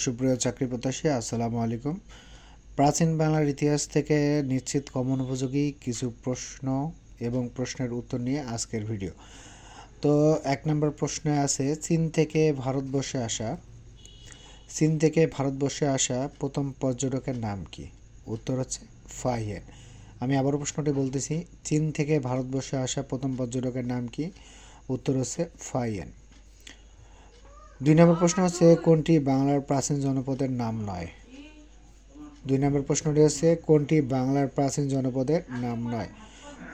সুপ্রিয় চাকরি প্রত্যাশী, আসসালামু আলাইকুম। প্রাচীন বাংলার ইতিহাস থেকে নিশ্চিত কমন উপযোগী কিছু প্রশ্ন এবং প্রশ্নের উত্তর নিয়ে আজকের ভিডিও। তো 1 নম্বর প্রশ্নে আছে, চীন থেকে ভারতবর্ষে আসা প্রথম পর্যটকের নাম কি? উত্তর হচ্ছে ফাহিয়ান। আমি আবারও প্রশ্নটি বলতেছি, চীন থেকে ভারতবর্ষে আসা প্রথম পর্যটকের নাম কি? উত্তর হচ্ছে ফাহিয়ান। 2 নম্বর প্রশ্ন হচ্ছে, কোনটি বাংলার প্রাচীন জনপদের নাম নয়? 2 নম্বর প্রশ্নটি হচ্ছে, কোনটি বাংলার প্রাচীন জনপদের নাম নয়?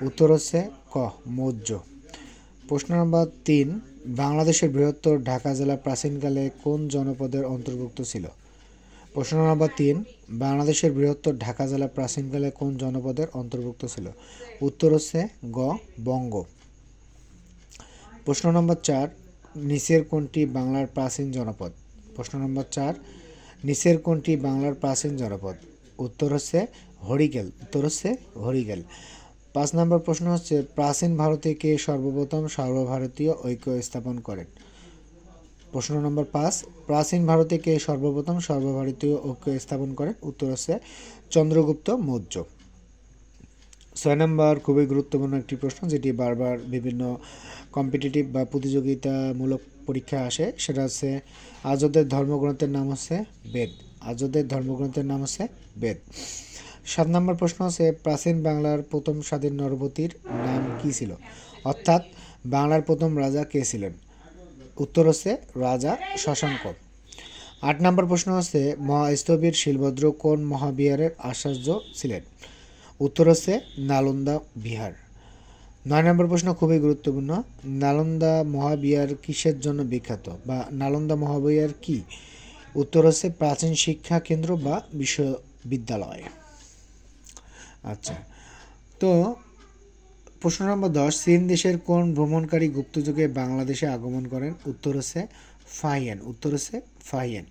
উত্তর হচ্ছে ক, মৌর্য। প্রশ্ন নম্বর 3, বাংলাদেশের বৃহত্তর ঢাকা জেলা প্রাচীনকালে কোন জনপদের অন্তর্ভুক্ত ছিল? প্রশ্ন নম্বর 3, বাংলাদেশের বৃহত্তর ঢাকা জেলা প্রাচীনকালে কোন জনপদের অন্তর্ভুক্ত ছিল? উত্তর হচ্ছে গ, বঙ্গ। প্রশ্ন নম্বর 4, নিচের কোনটি বাংলার প্রাচীন জনপদ? প্রশ্ন নম্বর 4, নিচের কোনটি বাংলার প্রাচীন জনপদ? উত্তর হচ্ছে হরিকেল। 5 নম্বর প্রশ্ন হচ্ছে, প্রাচীন ভারতে কে সর্বপ্রথম সর্বভারতীয় ঐক্য স্থাপন করেন? প্রশ্ন নম্বর 5, প্রাচীন ভারতে কে সর্বপ্রথম সর্বভারতীয় ঐক্য স্থাপন করেন? উত্তর হচ্ছে চন্দ্রগুপ্ত মৌর্য। 6 নম্বর খুবই গুরুত্বপূর্ণ একটি প্রশ্ন, যেটি বারবার বিভিন্ন কম্পিটিটিভ বা প্রতিযোগিতামূলক পরীক্ষা আসে, সেটা হচ্ছে আর্যদের ধর্মগ্রন্থের নাম হচ্ছে বেদ। 7 নম্বর প্রশ্ন হচ্ছে, প্রাচীন বাংলার প্রথম স্বাধীন নরপতির নাম কি ছিল? অর্থাৎ বাংলার প্রথম রাজা কে ছিলেন? উত্তর হচ্ছে রাজা শশাঙ্ক। 8 নম্বর প্রশ্ন হচ্ছে, মহাস্থবির শিলভদ্র কোন মহাবিহারের আচার্য ছিলেন? উত্তর হচ্ছে নালন্দা বিহার। 9 নম্বর প্রশ্ন খুবই গুরুত্বপূর্ণ, নালন্দা মহাবিহার কিসের জন্য বিখ্যাত বা নালন্দা মহাবিহার কি? উত্তর হচ্ছে প্রাচীন শিক্ষা কেন্দ্র বা বিশ্ববিদ্যালয়। আচ্ছা, তো প্রশ্ন নম্বর 10, চীন দেশের কোন ভ্রমণকারী গুপ্তযুগে বাংলাদেশে আগমন করেন? উত্তর হচ্ছে ফাহিয়ান।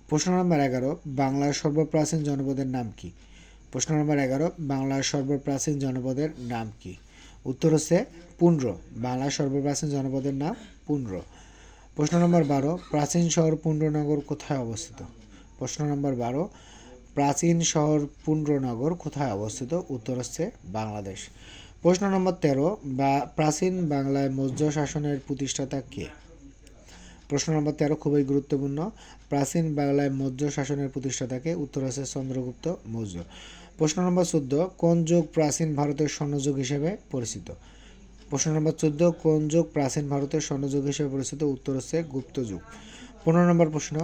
প্রশ্ন নম্বর 11, বাংলার সর্বপ্রাচীন জনপদের নাম কি? প্রশ্ন নম্বর 11, বাংলার সর্বপ্রাচীন জনপদের নাম কি? উত্তর হচ্ছে পুন্ড্র। বাংলার সর্বপ্রাচীন জনপদের নাম পুন্ড্র। প্রশ্ন নম্বর 12, প্রাচীন শহর পুন্ড্রনগর কোথায় অবস্থিত? প্রশ্ন নম্বর 12, প্রাচীন শহর পুন্ড্রনগর কোথায় অবস্থিত? উত্তর হচ্ছে বাংলাদেশ। প্রশ্ন নম্বর 13, প্রাচীন বাংলায় মৌর্য শাসনের প্রতিষ্ঠাতা কে? প্রশ্ন নম্বর 13 খুবই গুরুত্বপূর্ণ, প্রাচীন বাংলায় মৌর্য শাসনের প্রতিষ্ঠাতা কে? উত্তর হচ্ছে চন্দ্রগুপ্ত মৌর্য। প্রশ্ন নম্বর 14, কোন যুগ প্রাচীন ভারতের স্বর্ণযুগ হিসেবে পরিচিত? প্রশ্ন নম্বর 14, কোন যুগ প্রাচীন ভারতের স্বর্ণযুগ হিসেবে পরিচিত? উত্তর হচ্ছে গুপ্ত যুগ। 15 নম্বর প্রশ্ন,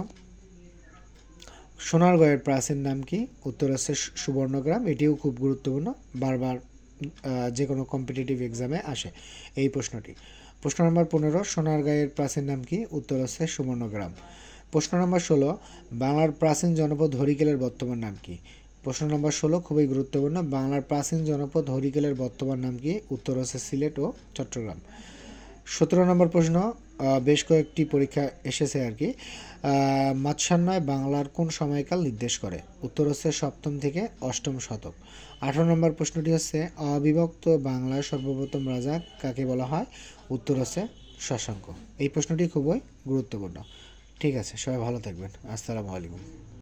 সোনারগাঁয়ের প্রাচীন নাম কি? উত্তর হচ্ছে সুবর্ণগ্রাম। এটিও খুব গুরুত্বপূর্ণ, বারবার যে কোনো কম্পিটিটিভ এক্সামে আসে এই প্রশ্নটি। প্রশ্ন নম্বর 15, সোনারগাঁয়ের প্রাচীন নাম কি? উত্তর হচ্ছে সুবর্ণগ্রাম। প্রশ্ন নম্বর 16, বাংলার প্রাচীন জনপদ হরিকেলের বর্তমান নাম কি? প্রশ্ন নম্বর 16 খুবই গুরুত্বপূর্ণ, বাংলার প্রাচীন জনপদ হরিকেলের বর্তমান নাম কি? উত্তর হচ্ছে সিলেট ও চট্টগ্রাম। 17 নম্বর প্রশ্ন, বেশ কয়েকটি পরীক্ষা এসেছে আর কি, মাৎস্যান্বয় বাংলার কোন সময়কাল নির্দেশ করে? উত্তর হচ্ছে 7ম থেকে 8ম শতক। 18 নম্বর প্রশ্নটি হচ্ছে, অবিভক্ত বাংলার সর্বপ্রথম রাজা কাকে বলা হয়? উত্তর হচ্ছে শশাঙ্ক। এই প্রশ্নটি খুবই গুরুত্বপূর্ণ। ঠিক আছে, সবাই ভালো থাকবেন। আসসালামু আলাইকুম।